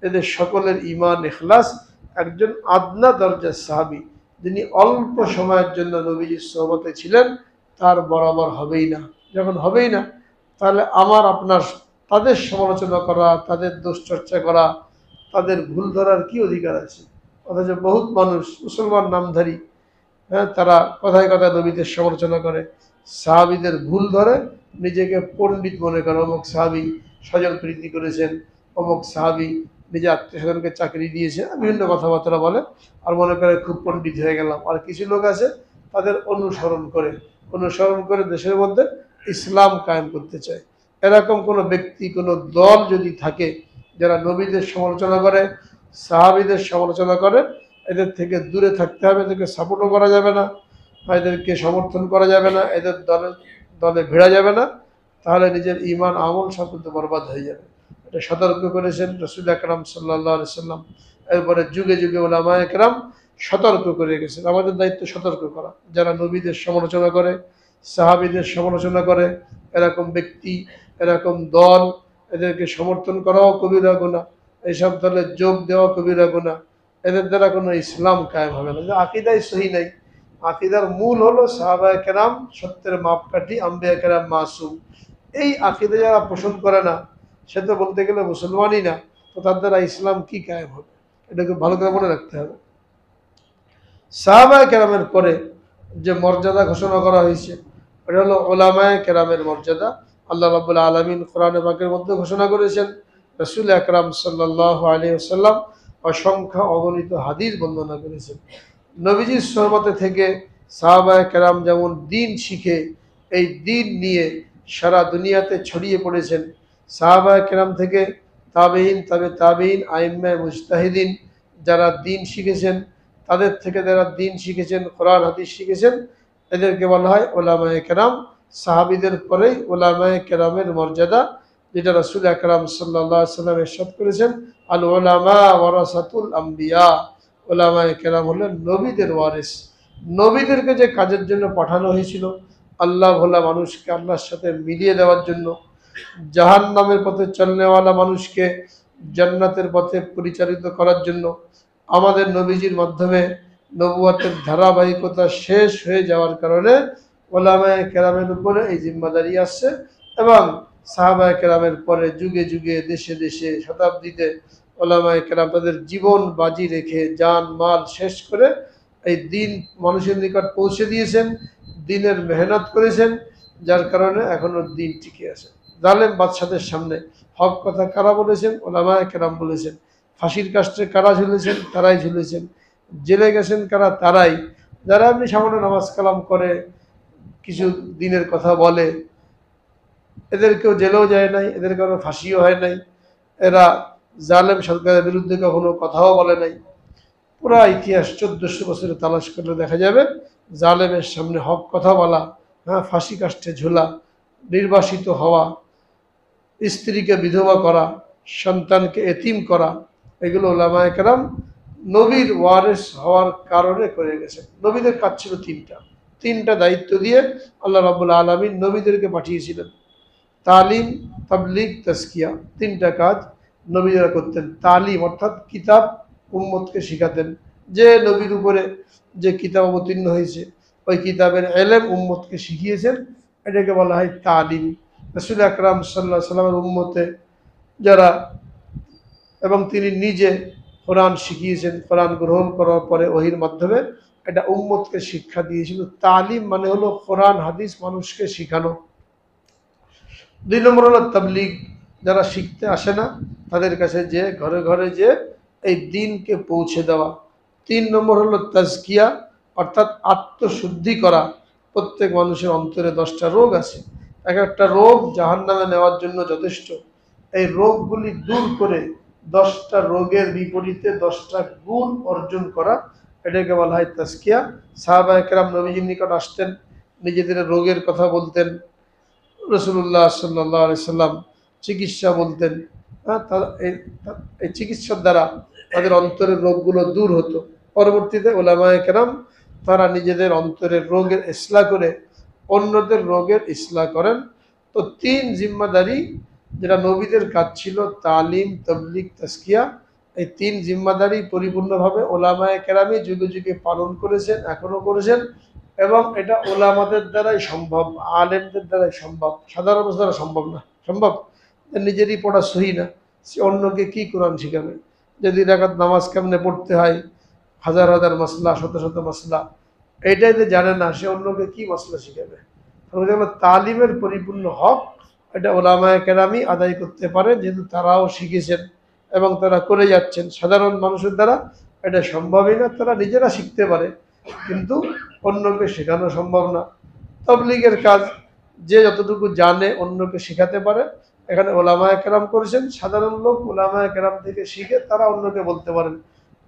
এদের সকলের ঈমান ইখলাস একজন আদনা দরজার সাহাবী যিনি অল্প সময়ের জন্য নবীজির সোহবতে ছিলেন তার বরাবর হবেই না। যখন হবেই না, তাহলে আমার আপনার তাদের সমালোচনা করা, তাদের দোষ চর্চা করা, তাদের ভুল ধরার কি অধিকার আছে? অথচ বহুত মানুষ মুসলমান নামধারী, হ্যাঁ, তারা কথায় কথায় নবীদের সমালোচনা করে, সাহাবীদের ভুল ধরে, নিজেকে পণ্ডিত মনে করে, অমুক সাহাবী স্বজন প্রীতি করেছেন, অমুক সাহাবী নিজে আত্মীয় স্বজনকে চাকরি দিয়েছে, বিভিন্ন কথাবার্তা বলে, আর মনে করে খুব পণ্ডিত হয়ে গেলাম। আর কিছু লোক আছে তাদের অনুসরণ করে দেশের মধ্যে ইসলাম কায়েম করতে চায়। এরকম কোনো ব্যক্তি, কোনো দল যদি থাকে যারা নবীদের সমালোচনা করে, সাহাবীদের সমালোচনা করে, এদের থেকে দূরে থাকতে হবে, এদেরকে সাপোর্টও করা যাবে না, এদেরকে সমর্থন করা যাবে না, এদের দলে দলে ভিড়া যাবে না, তাহলে নিজের ঈমান আমল সব কিন্তু বরবাদ হয়ে যাবে। এটা সতর্ক করেছেন রাসূল আকরাম সাল্লাল্লাহু আলাইহি সাল্লাম। এরপরে যুগে যুগে উলামায়ে কেরাম সতর্ক করে গেছেন। আমাদের দায়িত্ব সতর্ক করা, যারা নবীদের সমালোচনা করে, সাহাবীদের সমালোচনা করে, এরকম ব্যক্তি, এরকম দল, এদেরকে সমর্থন করাও কবিরা গুনাহ, এইসব দলে যোগ দেওয়া কবিরা গুনাহ। এদের দ্বারা কোনো ইসলাম কায়েম হবে না, আকীদাই সহি নাই। আকীদার মূল হলো সাহাবায়ে কেরাম সত্যের মাপকাঠি, আম্বিয়া কেরাম মাসুম। এই আকীদা যারা পোষণ করে না, সে তো বলতে গেলে মুসলমানই না, তো তার দ্বারা ইসলাম কি কায়েম হবে? এটাকে ভালো করে মনে রাখতে হবে। সাহাবায়ে কেরামের পরে যে মর্যাদা ঘোষণা করা হয়েছে, এটা হলো উলামায়ে কেরামের মর্যাদা। আল্লাহ রাব্বুল আলামিন কোরআনে পাকের মধ্যে ঘোষণা করেছেন, রাসূল আকরাম সাল্লাল্লাহু আলাইহি ওয়াসাল্লাম অসংখ্য অগণিত হাদিস বর্ণনা করেছেন। নবীজির সোহবতে থেকে সাহাবায়ে কেরাম যেমন দ্বীন শিখে এই দ্বীন নিয়ে সারা দুনিয়াতে ছড়িয়ে পড়েছেন। সাহাবায়ে কেরাম থেকে তাবেঈন, তাবেঈন, আইম্মায়ে মুজতাহিদিন যারা দ্বীন শিখেছেন, তাদের থেকে যারা দ্বীন শিখেছেন, কোরআন হাদিস শিখেছেন, এদেরকে বলা হয় উলামায়ে কেরাম। সাহাবীদের পরেই উলামায়ে কেরামের মর্যাদা, যেটা রাসূল আকরাম সাল্লাল্লাহু আলাইহি ওয়াসাল্লাম ইরশাদ করেছেন, আল উলামা ওয়ারাসাতুল আম্বিয়া। উলামায়ে কেরাম হলেন নবীদের ওয়ারিস। নবীদেরকে যে কাজের জন্য পাঠানো হয়েছিল, আল্লাহ ভোলা মানুষকে আল্লাহর সাথে মিলিয়ে দেওয়ার জন্য, জাহান্নামের পথে চলনেওয়ালা মানুষকে জান্নাতের পথে পরিচালিত করার জন্য, আমাদের নবীজির মাধ্যমে নবুয়তের ধারাবাহিকতা শেষ হয়ে যাওয়ার কারণে উলামায়ে কেরামের উপরে এই জিম্মাদারি আসছে। এবং সাহাবায়ে কেরামের পরে যুগে যুগে, দেশে দেশে, শতাব্দীতে উলামায়ে কেরাম তাদের জীবন বাজি রেখে, জান মাল শেষ করে এই দ্বীন মানুষের নিকট পৌঁছে দিয়েছেন, দ্বীনের মেহনত করেছেন, যার কারণে এখনো দ্বীন টিকে আছে। জালেম বাদশাদের সামনে হক কথা কারা বলেছেন? উলামায়ে কেরাম বলেছেন। ফাঁসির কাস্টে কারা ঝুলেছেন? তারাই ঝুলেছেন। জেলে গেছেন কারা? তারাই। যারা এমনি সামান্য নামাজ কালাম করে, কিছু দিনের কথা বলে, এদের কেউ জেলেও যায় নাই, এদের কারো ফাঁসিও হয় নাই, এরা জালেম সরকারের বিরুদ্ধে কখনো কথাও বলে নাই। পুরা ইতিহাস 1400 বছরে তালাশ করলে দেখা যাবে জালেমের সামনে হক কথা বলা, হ্যাঁ, ফাঁসি কাষ্ঠে ঝোলা, নির্বাসিত হওয়া, স্ত্রীকে বিধবা করা, সন্তানকে এতিম করা, এগুলো ওলামায়ে কেরাম নবীর ওয়ারিস হওয়ার কারণে করে গেছে। নবীদের কাজ ছিল তিনটা দায়িত্ব দিয়ে আল্লাহ রাব্বুল আলামিন নবীদেরকে পাঠিয়েছিলেন। তালিম, তাবলীগ, তাজকিয়া, তিনটা কাজ নবীরা করতেন। তালিম অর্থাৎ কিতাব উম্মতকে শিখাতেন। যে নবীর উপরে যে কিতাব অবতীর্ণ হয়েছে ওই কিতাবের এলেম উম্মতকে শিখিয়েছেন, এটাকে বলা হয় তালিম। রাসূল আকরাম সাল্লাল্লাহু আলাইহি সাল্লামের উম্মতে যারা, এবং তিনি নিজে কোরআন শিখিয়েছেন, কোরআন গ্রহণ করার পরে ওহির মাধ্যমে এটা উম্মতকে শিক্ষা দিয়েছিল। তালিম মানে হলো কোরআন হাদিস মানুষকে শিখানো। 2 নম্বর হলো তাবলীগ, যারা শিখতে আসে না তাদের কাছে যে ঘরে ঘরে যে এই দ্বীনকে পৌঁছে দেওয়া। 3 নম্বর হলো তাজকিয়া, অর্থাৎ আত্মশুদ্ধি করা। প্রত্যেক মানুষের অন্তরে 10টা রোগ আছে, এক একটা রোগ জাহান্নামে নেওয়ার জন্য যথেষ্ট। এই রোগগুলি দূর করে 10টা রোগের বিপরীতে 10টা গুণ অর্জন করা, এটাকে বলা হয় তাজকিয়া। সাহাবায়ে কেরাম নবীজির নিকট আসতেন, নিজেদের রোগের কথা বলতেন, রাসূলুল্লাহ সাল্লাল্লাহু আলাইহি সাল্লাম চিকিৎসা বলতেন। হ্যাঁ, এই চিকিৎসার দ্বারা তাদের অন্তরের রোগগুলো দূর হতো। পরবর্তীতে ওলামায়ে কেরাম তারা নিজেদের অন্তরের রোগের ইসলাহ করে অন্যদের রোগের ইসলাহ করেন। তো 3 জিম্মাদারি যেটা নবীদের কাজ ছিল, তালিম, তাবলীগ, তাজকিয়া, এই 3 জিম্মাদারি পরিপূর্ণভাবে ওলামায়ে কেরামই যুগে যুগে পালন করেছেন, এখনো করেছেন। এবং এটা ওলামাদের দ্বারাই সম্ভব, আলেমদের দ্বারাই সম্ভব, সাধারণ মানুষ দ্বারা সম্ভব না। সম্ভব? নিজেরই পড়া সহি না, সে অন্যকে কি কোরআন শিখাবে? যে 2 রাকাত নামাজ কেমনে পড়তে হয়, হাজার হাজার মাসলা, শত শত মাসলা, এইটাই যে জানে না, সে অন্যকে কি মাসলা শিখাবে? তালিমের পরিপূর্ণ হক এটা ওলামায়ে কেরামই আদায় করতে পারে, যেহেতু তারাও শিখেছেন এবং তারা করে যাচ্ছেন। সাধারণ মানুষের দ্বারা এটা সম্ভবই না। তারা নিজেরা শিখতে পারে কিন্তু অন্যকে শেখানো সম্ভব না। তাবলীগের কাজ যে যতটুকু জানে অন্যকে শেখাতে পারে, এখানে ওলামায়ে কেরাম করেছেন। সাধারণ লোক ওলামায়ে কেরাম থেকে শিখে তারা অন্যকে বলতে পারেন,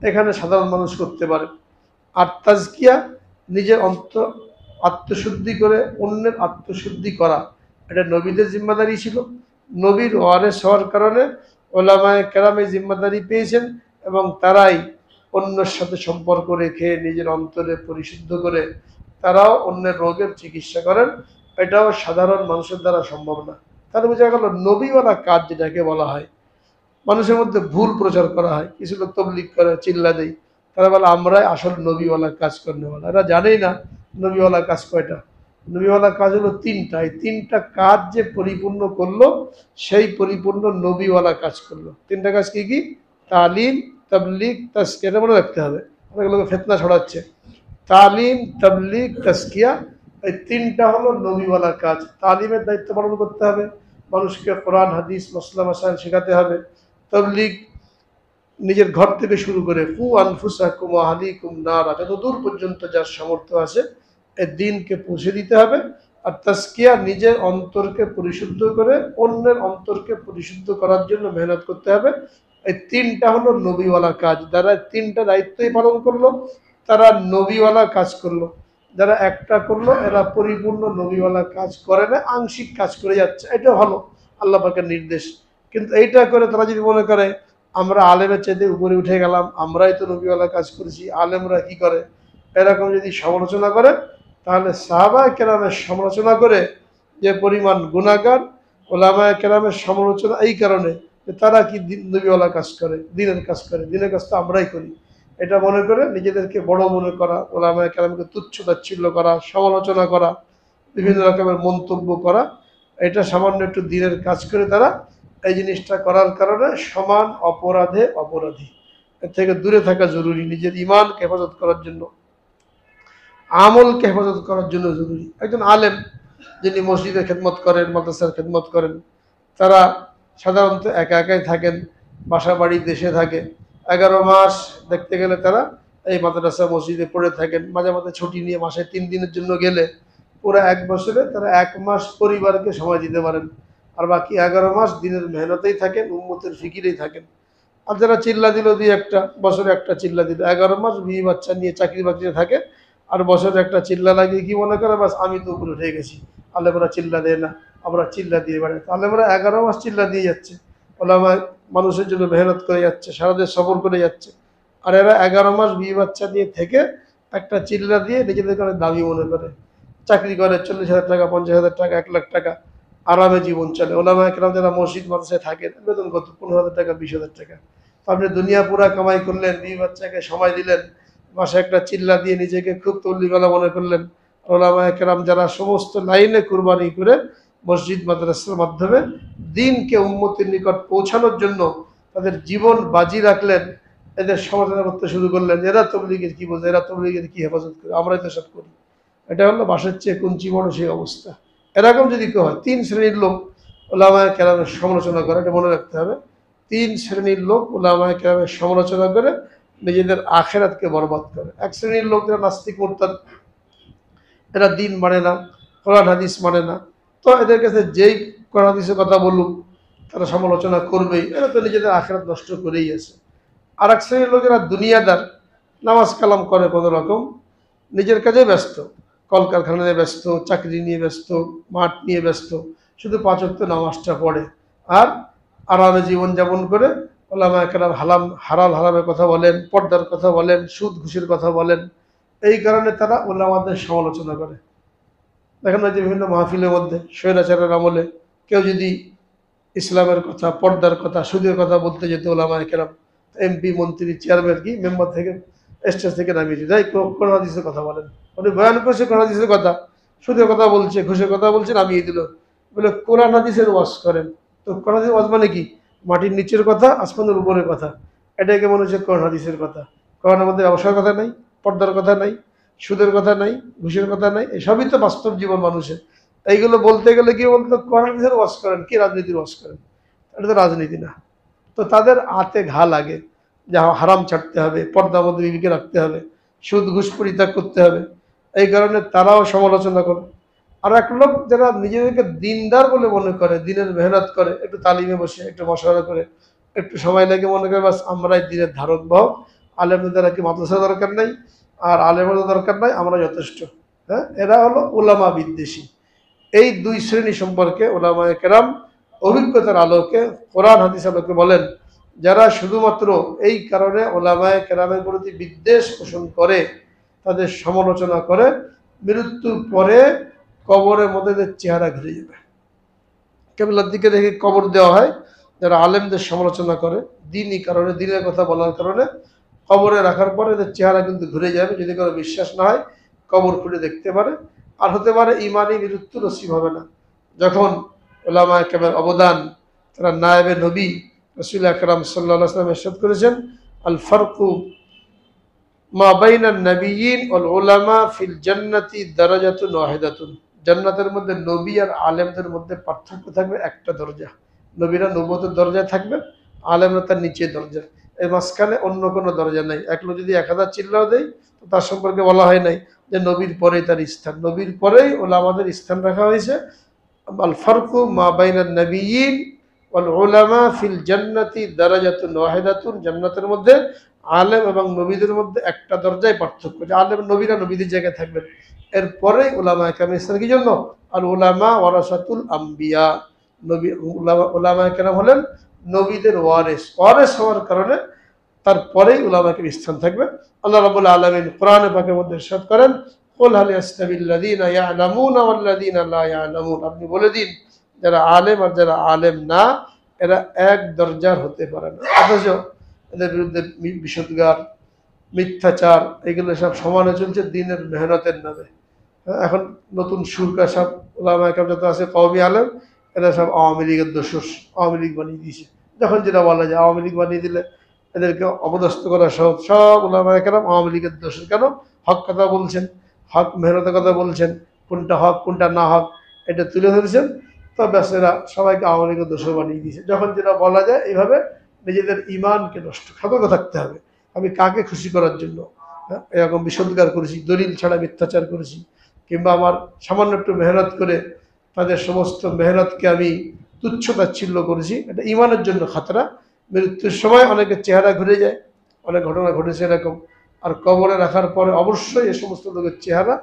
এখানে সাধারণ মানুষ করতে পারে। আর তাজকিয়া, নিজের আত্মশুদ্ধি করে অন্যের আত্মশুদ্ধি করা, এটা নবীদের জিম্মাদারি ছিল। নবীর ওয়ারিস হওয়ার কারণে ওলামায়ে কেরাম এই জিম্মাদারি পেয়েছেন এবং তারাই অন্যের সাথে সম্পর্ক রেখে নিজের অন্তরে পরিশুদ্ধ করে তারাও অন্যের রোগের চিকিৎসা করেন। এটাও সাধারণ মানুষের দ্বারা সম্ভব না। তাহলে বোঝা গেল নবীওয়ালা কাজ যেটাকে বলা হয়। মানুষের মধ্যে ভুল প্রচার করা হয়, কিছু লোক তবলিগ করে, চিল্লা দেয়, তারা বলে আমরাই আসল নবীওয়ালা কাজ করেনা। এরা জানেই না নবীওয়ালা কাজ কয়টা। নবীওয়ালা কাজ হলো 3টা। এই 3টা কাজ যে পরিপূর্ণ করলো সেই পরিপূর্ণ নবীওয়ালা কাজ করলো। 3টা কাজ কি কি? তালিম, তাবলীগ, তাজকিয়া। এটা মনে রাখতে হবে, অনেক লোক ফিতনা ছড়াচ্ছে। তালিম, তাবলীগ, তাজকিয়া, এই 3টা হলো নবীওয়ালা কাজ। তালিমের দায়িত্ব পালন করতে হবে, মানুষকে কোরআন হাদিস মাসলা মাসাইল শেখাতে হবে। তাবলীগ, নিজের ঘর থেকে শুরু করে কু আনফুসাকুম ওয়া আহলিকুম নারা, যতদূর পর্যন্ত যার সামর্থ্য আছে এই দ্বীনকে পৌঁছে দিতে হবে। আর তাজকিয়া, নিজের অন্তরকে পরিশুদ্ধ করে অন্যের অন্তরকে পরিশুদ্ধ করার জন্য মেহনত করতে হবে। এই 3টা হলো নবীওয়ালা কাজ। যারা 3টা দায়িত্বই পালন করলো তারা নবীওয়ালা কাজ করলো। যারা একটা করলো এরা পরিপূর্ণ নবীওয়ালা কাজ করে না, আংশিক কাজ করে যাচ্ছে। এটা ভালো, আল্লাহ পাকের নির্দেশ। কিন্তু এইটা করে তারা যদি মনে করে আমরা আলেমের চাইতে উপরে উঠে গেলাম, আমরাই তো নবীওয়ালা কাজ করেছি, আলেমরা কি করে, এরকম যদি সমালোচনা করে, তাহলে সাহাবায়ে কেরামের সমালোচনা করে যে পরিমাণ গুনাহগার, ওলামায়ে কেরামের সমালোচনা এই কারণে যে তারা কি নবীওয়ালা কাজ করে, দ্বীনের কাজ করে, দ্বীনের কাজ তো আমরাই করি, এটা মনে করে নিজেদেরকে বড় মনে করা, ওলামায়ে কেরামকে তুচ্ছ তাচ্ছিল্য করা, সমালোচনা করা, বিভিন্ন রকমের মন্তব্য করা, এটা সামান্য একটু দ্বীনের কাজ করে তারা এই জিনিসটা করার কারণে সমান অপরাধে অপরাধী। এর থেকে দূরে থাকা জরুরি, নিজের ঈমানকে হেফাজত করার জন্য, আমলকে হেফাজত করার জন্য জরুরি। একজন আলেম যিনি মসজিদে খেদমত করেন, মাদ্রাসার খেদমত করেন, তারা সাধারণত একা একাই থাকেন, বাসা বাড়ি দেশে থাকে। 11 মাস দেখতে গেলে তারা এই মাদ্রাসা মসজিদে পড়ে থাকেন। মাঝে মাঝে ছুটি নিয়ে মাসে 3 দিনের জন্য গেলে পুরো 1 বছরে তারা 1 মাস পরিবারকে সময় দিতে পারেন। আর বাকি 11 মাস দিনের মেহনতেই থাকেন, উম্মতের ফিকিরেই থাকেন। আর যারা চিল্লা দিল দুই একটা, বছরে একটা চিল্লা দিল, 11 মাস বিয়ে বাচ্চা নিয়ে চাকরি বাকরি থাকে, আর বছরে একটা চিল্লা লাগিয়ে কি মনে করে বাস আমি তো উপরে উঠে গেছি, আলেমরা চিল্লা দেয় না, আমরা চিল্লা দিয়ে বেড়াই। আলেমরা 11 মাস চিল্লা দিয়ে যাচ্ছে, ওলামা মানুষের জন্য মেহনত করে যাচ্ছে, সারাদিন সফর করে যাচ্ছে, আর এরা 11 মাস বিয়ে বাচ্চা নিয়ে থেকে একটা চিল্লা দিয়ে নিজেদের করে দাবি মনে করে, চাকরি করে 40,000 টাকা, 50,000 টাকা, 1 লাখ টাকা, আরামে জীবন চলে। ওলামা একরাম যারা মসজিদ মাদ্রাসায় থাকেন বেতন কত, 15,000 টাকা, 20,000 টাকা। আপনি দুনিয়া পুরা কামাই করলেন, বিয়ে বাচ্চাকে সময় দিলেন, মাসে একটা চিল্লা দিয়ে নিজেকে খুব তল্লিবেলা মনে করলেন। ওলামা একরাম যারা সমস্ত লাইনে কুরবানি করে মসজিদ মাদ্রাসার মাধ্যমে দিনকে উম্মতের নিকট পৌঁছানোর জন্য তাদের জীবন বাজি রাখলেন, এদের সমালোচনা করতে শুরু করলেন, এরা তবলিগের কি বোঝে, এরা তবলিগের কি হেফাজত করে, আমরাই তো সব করি। এটা হলো বাসের চেয়ে কুঞ্চি বড় সেই অবস্থা। এরকম যদি কেউ হয়, 3 শ্রেণীর লোক ওলামায়ে কেরামের সমালোচনা করে, এটা মনে রাখতে হবে। 3 শ্রেণীর লোক ওলামায়ে কেরামের সমালোচনা করে নিজেদের আখেরাতকে বরবাদ করে। 1 শ্রেণীর লোক যারা নাস্তিক মুরতাদ, এরা দিন মানে না, কোরআন হাদিস মানে না, তো এদের কাছে যেই কোরআন হাদিসের কথা বলুক তারা সমালোচনা করবেই, এরা তো নিজেদের আখেরাত নষ্ট করেই আছে। আর 1 শ্রেণীর লোকেরা দুনিয়াদার, নামাজ কালাম করে কোনো রকম, নিজের কাজে ব্যস্ত, কলকারখানা নিয়ে ব্যস্ত, চাকরি নিয়ে ব্যস্ত, মাঠ নিয়ে ব্যস্ত, শুধু 5 ওয়াক্ত নামাজটা পড়ে আর আরামে জীবনযাপন করে। ওলামা একরাম হালাল হারামের কথা বলেন, পর্দার কথা বলেন, সুদ ঘুষের কথা বলেন, এই কারণে তারা ওলামাদের সমালোচনা করে। দেখেন না যে বিভিন্ন মাহফিলের মধ্যে স্বৈরাচারের আমলে কেউ যদি ইসলামের কথা, পর্দার কথা, সুদের কথা বলতে যেত, ওলামা একরাম এমপি, মন্ত্রী, চেয়ারম্যান কি মেম্বার থেকে স্টেজ থেকে নামিয়ে দিতে, কোরআন হাদিসের কথা বলেন, উনি বয়ান করছে কোরআন হাদিসের কথা, সুদের কথা বলছে, ঘুষের কথা বলছে, নামিয়ে দিল, বলে কোরআন হাদিসের ওয়াজ করেন। তো কোরআন হাদিসের ওয়াজ মানে কি? মাটির নিচের কথা, আসমানের উপরের কথা, এটাকে মনে হচ্ছে কোরআন হাদিসের কথা। কোরআনের মধ্যে ব্যবসার কথা নাই, পর্দার কথা নাই, সুদের কথা নাই, ঘুষের কথা নাই, এসবই তো বাস্তব জীবন মানুষের। এইগুলো বলতে গেলে কি বলতো, কোরআন হাদিসের ওয়াজ করেন, কি রাজনীতির ওয়াজ করেন? এটা তো রাজনীতি না। তো তাদের হাতে ঘা লাগে যে হারাম ছাড়তে হবে, পর্দা মধ্যে বিবিকে রাখতে হবে, সুদ ঘুষ পরিত্যাগ করতে হবে, এই কারণে তারাও সমালোচনা করে। আর এক লোক যারা নিজেদেরকে দিনদার বলে মনে করে, দিনের মেহনত করে, একটু তালিমে বসে, একটু মশারা করে, একটু সময় লাগে, মনে করে বাস আমরাই দিনের ধারক বাহক, আলেমদের দ্বারা কি মাদ্রাসা দরকার নাই, আর আলেমের দরকার নাই, আমরা যথেষ্ট। হ্যাঁ, এরা হলো ওলামা বিদ্বেষী। এই 2 শ্রেণী সম্পর্কে ওলামায়ে কেরাম অভিজ্ঞতার আলোকে, কোরআন হাদিস আলোকে বলেন, যারা শুধুমাত্র এই কারণে ওলামায়ে কেরামের প্রতি বিদ্বেষ পোষণ করে, তাদের সমালোচনা করে, মৃত্যুর পরে কবরের মধ্যে এদের চেহারা ঘিরে যাবে। কেবলার দিকে দেখে কবর দেওয়া হয়, যারা আলেমদের সমালোচনা করে দিনই কারণে, দিনের কথা বলার কারণে, কবরে রাখার পরে এদের চেহারা কিন্তু ঘুরে যাবে। যদি কারো বিশ্বাস না হয় কবর খুলে দেখতে পারে। আর হতে পারে ইমানি মৃত্যু নসিব হবে না। যখন ওলামায়ে কেরামের অবদান, তারা নায়েবে নবী রাসূল আকরাম সাল্লাল্লাহু আলাইহি ওয়াসাল্লাম ইরশাদ করেছেন, আল ফারকু মা বাইনান নাবিয়্যিন ওয়াল উলামা ফিল জান্নাতি দারাজাতুন ওয়াহিদাতুন। জান্নাতের মধ্যে নবী আর আলেমদের মধ্যে পার্থক্য থাকবে একটা দরজা। নবীরা নবুয়তের দরজায় থাকবেন, আলেমরা তার নিচে দরজা, এর মাঝখানে অন্য কোনো দরজা নাই। এক লোক যদি 1000 চিল্লাও দেয়, তো তার সম্পর্কে বলা হয় নাই যে নবীর পরেই তার স্থান, নবীর পরেই ওলামাদের স্থান রাখা হয়েছে। আল ফারকু মা বাইনান নাবিয়্যিন ওয়াল উলামা ফিল জান্নাতি দারাজাতুন ওয়াহিদাতুন। জান্নাতের মধ্যে আলেম এবং নবীদের মধ্যে একটা দরজায় পার্থক্য, যে আলেম নবীরা নবীদের জায়গায় থাকবেন, এরপরে ওলামায়ে কেরাম স্থান কি জন্য? আর উলামা ওয়ারাসাতুল আম্বিয়া, নবী ওলামায়ে কেরাম হলেন নবীদের ওয়ারেস হওয়ার কারণে তারপরেই উলামায়ে কেরাম স্থান থাকবে। আল্লাহ রাব্বুল আলামিন কোরআনে পাকের মধ্যে ইরশাদ করেন, কুল হাল ইয়াস্তাবিল্লাযীনা ইয়া'লামুনা ওয়াল্লাযীনা লা ইয়া'লামুন। আপনি বলে দিন, যারা আলেম আর যারা আলেম না, এরা এক দরজার হতে পারে না। অথচ এদের বিরুদ্ধে বিষোদ্গার, মিথ্যাচার, এগুলো সব সমানে চলছে দিনের মেহনতের নামে। এখন নতুন সুরকা সব ওলামায়ে কেরাম যত আছে কওমি আলেম, এরা সব আওয়ামী লীগের দোসর, আওয়ামী লীগ বানিয়ে দিয়েছে। যখন যেটা বলা যায় আওয়ামী লীগ বানিয়ে দিলে এদেরকে অপদস্থ করা সহজ। সব ওলামায়ে কেরাম আওয়ামী লীগের দোসর। কেন? হক কথা বলছেন, হক মেহনতের কথা বলছেন, কোনটা হক কোনটা না হক এটা তুলে ধরেছেন, তো ব্যাস এরা সবাইকে আওয়ামী লীগের দোসর বানিয়ে দিয়েছে। যখন যেটা বলা যায় এইভাবে নিজেদের ইমানকে নষ্ট, সতর্ক থাকতে হবে। আমি কাকে খুশি করার জন্য এরকম বিষোদ্গার করেছি, দলিল ছাড়া মিথ্যাচার করেছি, কিংবা আমার সামান্য একটু মেহনত করে তাদের সমস্ত মেহনতকে আমি তুচ্ছ তাচ্ছিল্য করেছি, এটা ইমানের জন্য খাতরা। মৃত্যুর সময় অনেকের চেহারা ঘুরে যায়, অনেক ঘটনা ঘটেছে এরকম। আর কবরে রাখার পরে অবশ্যই এ সমস্ত লোকের চেহারা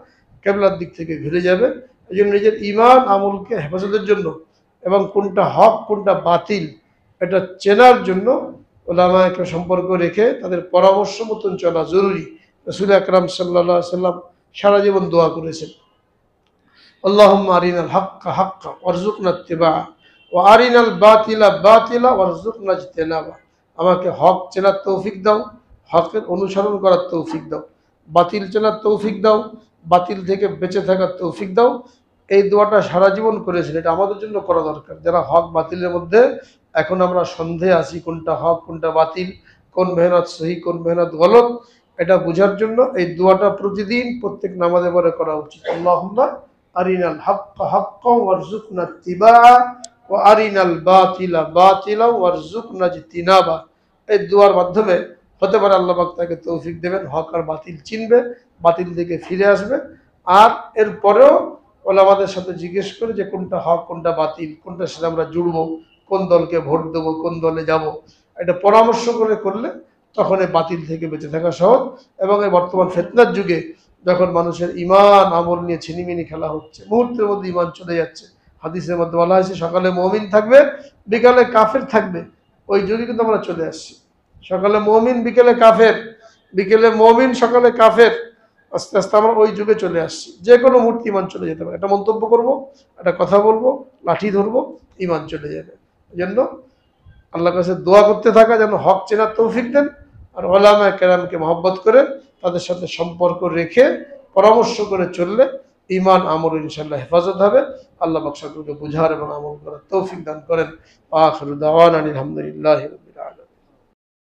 কেবলার দিক থেকে ঘুরে যাবে। এই জন্য নিজের ইমান আমলকে হেফাজতের জন্য এবং কোনটা হক কোনটা বাতিল এটা চেনার জন্য ওলামাকে সম্পর্ক রেখে তাদের পরামর্শ মতন চলা জরুরি। রাসূল আকরাম সাল্লাল্লাহু আলাইহি সাল্লাম সারা জীবন দোয়া করেছেন, আল্লাহুম্মা আরিনাল হাক্কা হাক্কা ওয়ারযুকনা ইত্তিবাআ ওয়া আরিনাল বাতিলা বাতিলা ওয়ারযুকনা ইজতিনাবা। আমাকে হক চেনার তৌফিক দাও, হকের অনুসরণ করার তৌফিক দাও, বাতিল চেনার তৌফিক দাও, বাতিল থেকে বেঁচে থাকার তৌফিক দাও। এই দোয়াটা সারা জীবন করেছেন, এটা আমাদের জন্য করা দরকার। যারা হক বাতিলের মধ্যে এখন আমরা সন্দেহে আছি, কোনটা হক কোনটা বাতিল, কোন মেহনত সহি কোন মেহনত গলত, এটা বোঝার জন্য এই দোয়াটা প্রতিদিন প্রত্যেক নামাজে পরে করা উচিত। আল্লাহুম্মা আরিনাল হাক্কা হাক্কা ওয়ারযুকনা ইত্তিবাআ ওয়া আরিনাল বাতিলা বাতিলা ওয়ারযুকনা ইজতিনাবা। এই দোয়ার মাধ্যমে হতে পারে আল্লাহ পাক তাকে তৌফিক দেবেন, হক আর বাতিল চিনবে, বাতিল থেকে ফিরে আসবে। আর এরপরেও ওলামাদের সাথে জিজ্ঞেস করে যে কোনটা হক কোনটা বাতিল, কোনটার সাথে আমরা জুড়বো, কোন দলকে ভোট দেবো, কোন দলে যাব, এটা পরামর্শ করে করলে তখন এই বাতিল থেকে বেঁচে থাকা সহজ। এবং এই বর্তমান ফিতনার যুগে যখন মানুষের ইমান আমল নিয়ে ছিনিমিনি খেলা হচ্ছে, মুহূর্তের মধ্যে ইমান চলে যাচ্ছে। হাদিসের মধ্যে বলা হয়েছে সকালে মুমিন থাকবে বিকালে কাফের থাকবে, ওই যুগে কিন্তু আমরা চলে আসছি। সকালে মুমিন বিকেলে কাফের, বিকেলে মুমিন সকালে কাফের, আস্তে আস্তে আমরা ওই যুগে চলে আসছি। যে কোনো মুহূর্তে ইমান চলে যেতে পারে, একটা মন্তব্য করব, একটা কথা বলবো, লাঠি ধরবো, ইমান চলে যাবে। এই জন্য আল্লাহর কাছে দোয়া করতে থাকা যেন হক চেনার তৌফিক দেন, আর ওলামা কেরামকে মহব্বত করে তাদের সাথে সম্পর্ক রেখে পরামর্শ করে চললে ইমান আমল ইনশাআল্লাহ হেফাজত হবে। আল্লাহ পাক সকলকে বুঝার এবং আমল করার তৌফিক দান করেন। আখিরু দাওয়ানা আলহামদুলিল্লাহি।